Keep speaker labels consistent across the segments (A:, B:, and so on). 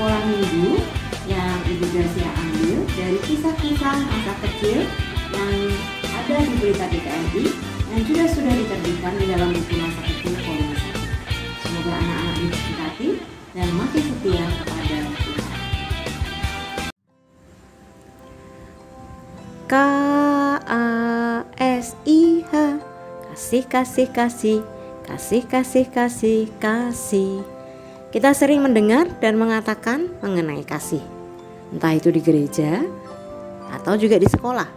A: sekolah minggu yang Ibu Gracia ambil dari kisah-kisah masa kecil yang ada di Berita GKMI yang juga sudah diterbitkan di dalam buku masa kecil volume 1. Semoga anak-anak diberkati dan makin setia kepada Tuhan.
B: KASIH, kasih, kasih, kasih, kasih, kasih, kasih, kasih. Kita sering mendengar dan mengatakan mengenai kasih, entah itu di gereja atau juga di sekolah.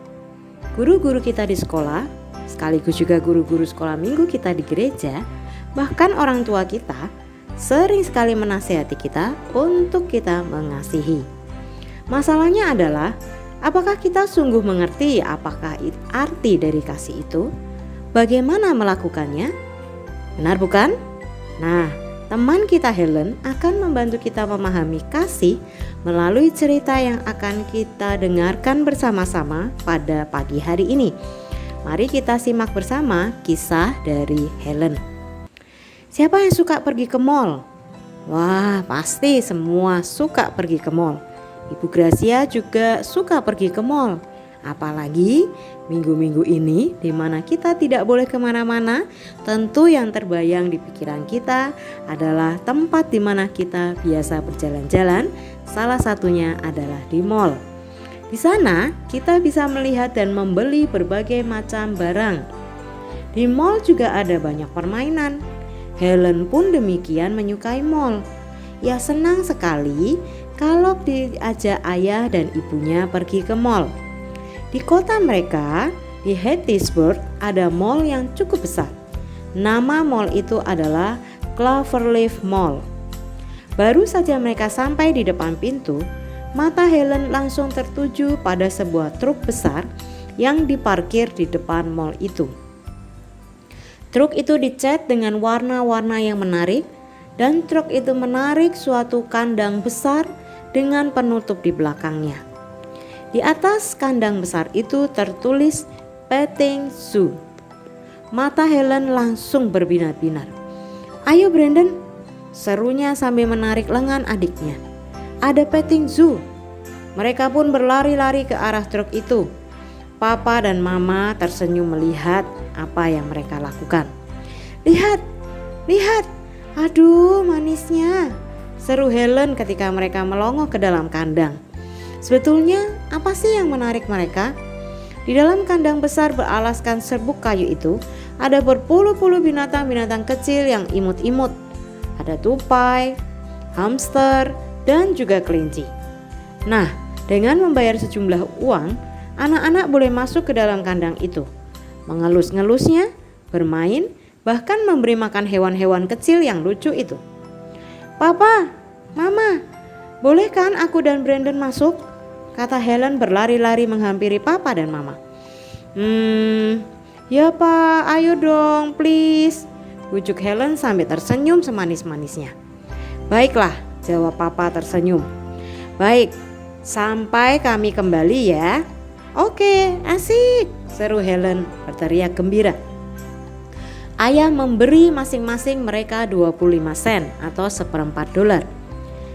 B: Guru-guru kita di sekolah, sekaligus juga guru-guru sekolah minggu kita di gereja, bahkan orang tua kita sering sekali menasihati kita untuk kita mengasihi. Masalahnya adalah, apakah kita sungguh mengerti apakah arti dari kasih itu? Bagaimana melakukannya? Benar bukan? Nah, teman kita Helen akan membantu kita memahami kasih melalui cerita yang akan kita dengarkan bersama-sama pada pagi hari ini. Mari kita simak bersama kisah dari Helen. Siapa yang suka pergi ke mall? Wah, pasti semua suka pergi ke mall. Ibu Gracia juga suka pergi ke mall. Apalagi minggu-minggu ini di mana kita tidak boleh kemana-mana, tentu yang terbayang di pikiran kita adalah tempat di mana kita biasa berjalan-jalan. Salah satunya adalah di mall. Di sana kita bisa melihat dan membeli berbagai macam barang. Di mall juga ada banyak permainan. Helen pun demikian menyukai mall. Ia senang sekali kalau diajak ayah dan ibunya pergi ke mall. Di kota mereka, di Hattiesburg, ada mall yang cukup besar. Nama mall itu adalah Cloverleaf Mall. Baru saja mereka sampai di depan pintu, mata Helen langsung tertuju pada sebuah truk besar yang diparkir di depan mall itu. Truk itu dicat dengan warna-warna yang menarik, dan truk itu menarik suatu kandang besar dengan penutup di belakangnya. Di atas kandang besar itu tertulis petting zoo. Mata Helen langsung berbinar-binar. "Ayo Brandon," serunya sambil menarik lengan adiknya. "Ada petting zoo." Mereka pun berlari-lari ke arah truk itu. Papa dan Mama tersenyum melihat apa yang mereka lakukan. "Lihat, lihat, aduh manisnya," seru Helen ketika mereka melongo ke dalam kandang. Sebetulnya apa sih yang menarik mereka? Di dalam kandang besar beralaskan serbuk kayu itu ada berpuluh-puluh binatang-binatang kecil yang imut-imut. Ada tupai, hamster, dan juga kelinci. Nah, dengan membayar sejumlah uang, anak-anak boleh masuk ke dalam kandang itu, mengelus-ngelusnya, bermain, bahkan memberi makan hewan-hewan kecil yang lucu itu. "Papa, Mama, boleh kan aku dan Brandon masuk?" kata Helen berlari-lari menghampiri Papa dan Mama. Ya Pak, ayo dong please," bujuk Helen sambil tersenyum semanis-manisnya. "Baiklah," jawab Papa tersenyum. "Baik, sampai kami kembali ya." "Oke, asik," seru Helen berteriak gembira. Ayah memberi masing-masing mereka 25 sen atau seperempat dolar.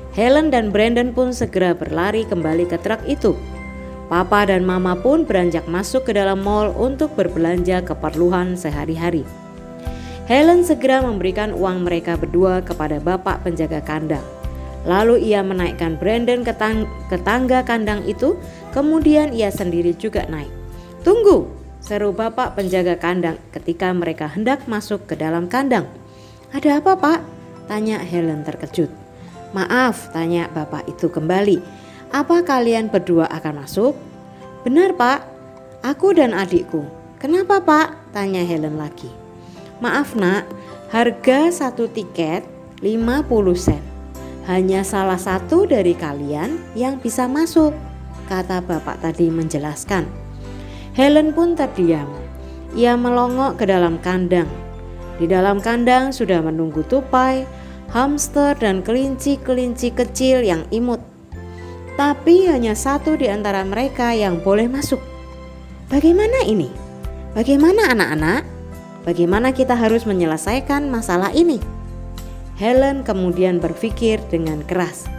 B: Helen dan Brandon pun segera berlari kembali ke truk itu. Papa dan Mama pun beranjak masuk ke dalam mall untuk berbelanja keperluan sehari-hari. Helen segera memberikan uang mereka berdua kepada bapak penjaga kandang. Lalu ia menaikkan Brandon ke tangga kandang itu, kemudian ia sendiri juga naik. "Tunggu," seru bapak penjaga kandang ketika mereka hendak masuk ke dalam kandang. "Ada apa Pak?" tanya Helen terkejut. "Maaf," tanya bapak itu kembali, "apa kalian berdua akan masuk?" "Benar Pak, aku dan adikku." "Kenapa Pak?" tanya Helen lagi. "Maaf Nak, harga satu tiket 50 sen. Hanya salah satu dari kalian yang bisa masuk," kata bapak tadi menjelaskan. Helen pun terdiam. Ia melongo ke dalam kandang. Di dalam kandang sudah menunggu tupai, hamster, dan kelinci-kelinci kecil yang imut. Tapi hanya satu di antara mereka yang boleh masuk. Bagaimana ini? Bagaimana anak-anak? Bagaimana kita harus menyelesaikan masalah ini? Helen kemudian berpikir dengan keras.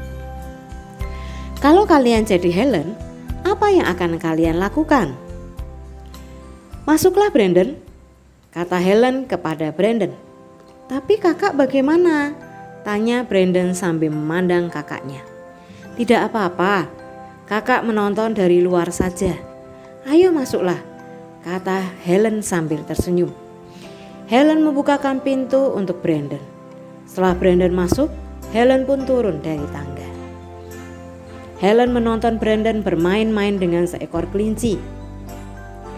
B: Kalau kalian jadi Helen, apa yang akan kalian lakukan? Masuklah Brandon, kata Helen kepada Brandon. Tapi kakak bagaimana? Tanya Brandon sambil memandang kakaknya. Tidak apa-apa, kakak menonton dari luar saja. Ayo masuklah, kata Helen sambil tersenyum. Helen membukakan pintu untuk Brandon. Setelah Brandon masuk, Helen pun turun dari tangga. Helen menonton Brandon bermain-main dengan seekor kelinci.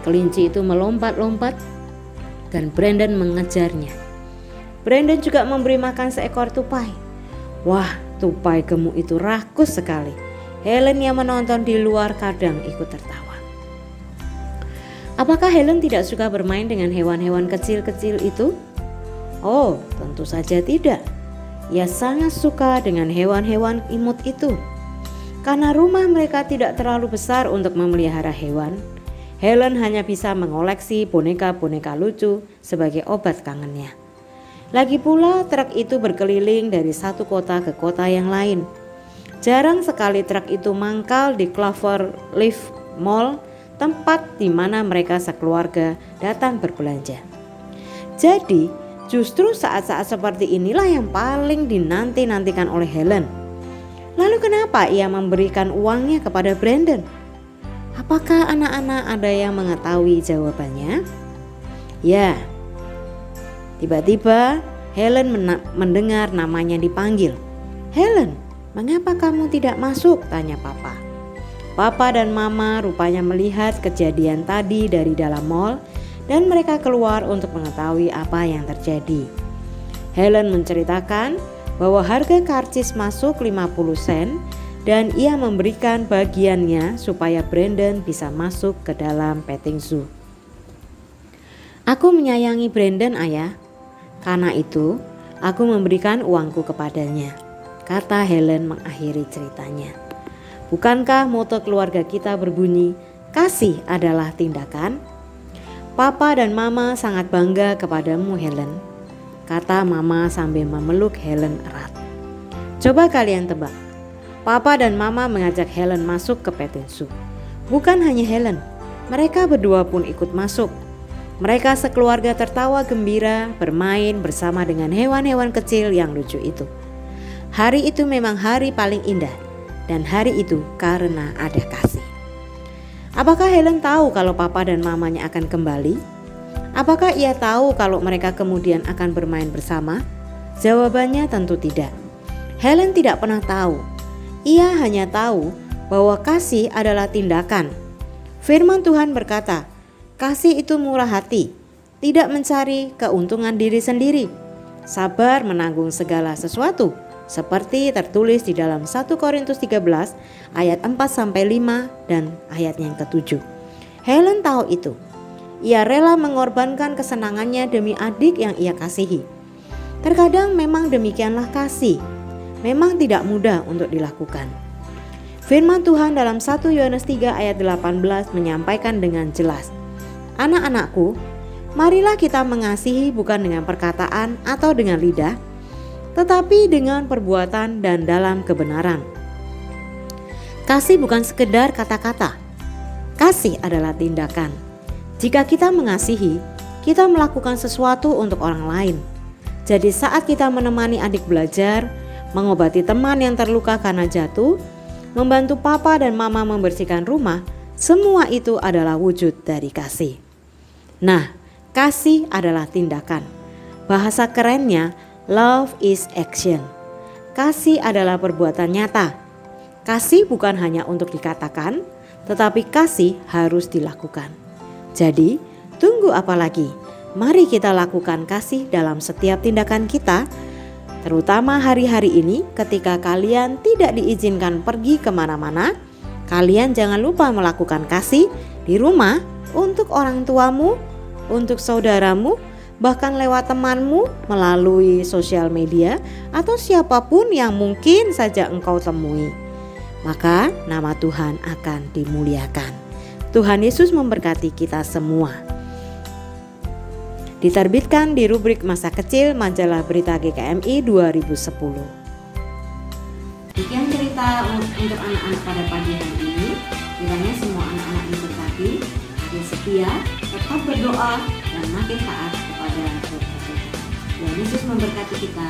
B: Kelinci itu melompat-lompat dan Brandon mengejarnya. Brandon juga memberi makan seekor tupai. Wah, tupai gemuk itu rakus sekali. Helen yang menonton di luar kadang ikut tertawa. Apakah Helen tidak suka bermain dengan hewan-hewan kecil-kecil itu? Oh, tentu saja tidak. Ia sangat suka dengan hewan-hewan imut itu. Karena rumah mereka tidak terlalu besar untuk memelihara hewan, Helen hanya bisa mengoleksi boneka-boneka lucu sebagai obat kangennya. Lagi pula truk itu berkeliling dari satu kota ke kota yang lain. Jarang sekali truk itu mangkal di Cloverleaf Mall, tempat di mana mereka sekeluarga datang berbelanja. Jadi justru saat-saat seperti inilah yang paling dinanti-nantikan oleh Helen. Lalu kenapa ia memberikan uangnya kepada Brandon? Apakah anak-anak ada yang mengetahui jawabannya? Ya, tiba-tiba Helen mendengar namanya dipanggil. Helen, mengapa kamu tidak masuk? Tanya Papa. Papa dan Mama rupanya melihat kejadian tadi dari dalam mall dan mereka keluar untuk mengetahui apa yang terjadi. Helen menceritakan bahwa harga karcis masuk 50 sen dan ia memberikan bagiannya supaya Brandon bisa masuk ke dalam petting zoo. Aku menyayangi Brandon, Ayah. Karena itu, aku memberikan uangku kepadanya, kata Helen mengakhiri ceritanya. Bukankah moto keluarga kita berbunyi, kasih adalah tindakan? Papa dan Mama sangat bangga kepadamu, Helen, kata Mama sambil memeluk Helen erat. Coba kalian tebak, Papa dan Mama mengajak Helen masuk ke petting zoo. Bukan hanya Helen, mereka berdua pun ikut masuk. Mereka sekeluarga tertawa gembira bermain bersama dengan hewan-hewan kecil yang lucu itu. Hari itu memang hari paling indah, dan hari itu karena ada kasih. Apakah Helen tahu kalau Papa dan Mamanya akan kembali? Apakah ia tahu kalau mereka kemudian akan bermain bersama? Jawabannya tentu tidak. Helen tidak pernah tahu. Ia hanya tahu bahwa kasih adalah tindakan. Firman Tuhan berkata, kasih itu murah hati, tidak mencari keuntungan diri sendiri, sabar menanggung segala sesuatu, seperti tertulis di dalam 1 Korintus 13 ayat 4-5 dan ayat yang ke-7. Helen tahu itu. Ia rela mengorbankan kesenangannya demi adik yang ia kasihi. Terkadang memang demikianlah kasih. Memang tidak mudah untuk dilakukan. Firman Tuhan dalam 1 Yohanes 3 ayat 18 menyampaikan dengan jelas, anak-anakku, marilah kita mengasihi bukan dengan perkataan atau dengan lidah, tetapi dengan perbuatan dan dalam kebenaran. Kasih bukan sekedar kata-kata. Kasih adalah tindakan. Jika kita mengasihi, kita melakukan sesuatu untuk orang lain. Jadi saat kita menemani adik belajar, mengobati teman yang terluka karena jatuh, membantu Papa dan Mama membersihkan rumah, semua itu adalah wujud dari kasih. Nah, kasih adalah tindakan. Bahasa kerennya, love is action. Kasih adalah perbuatan nyata. Kasih bukan hanya untuk dikatakan, tetapi kasih harus dilakukan. Jadi, tunggu apa lagi? Mari kita lakukan kasih dalam setiap tindakan kita, terutama hari-hari ini ketika kalian tidak diizinkan pergi kemana-mana. Kalian jangan lupa melakukan kasih di rumah untuk orang tuamu, untuk saudaramu, bahkan lewat temanmu melalui sosial media atau siapapun yang mungkin saja engkau temui. Maka nama Tuhan akan dimuliakan. Tuhan Yesus memberkati kita semua. Diterbitkan di rubrik Masa Kecil Majalah Berita GKMI 2010.
A: Demikian cerita kita untuk anak-anak pada pagi hari ini. Kiranya semua anak-anak diberkati, makin setia, tetap berdoa, dan makin taat kepada Tuhan. Tuhan Yesus memberkati kita.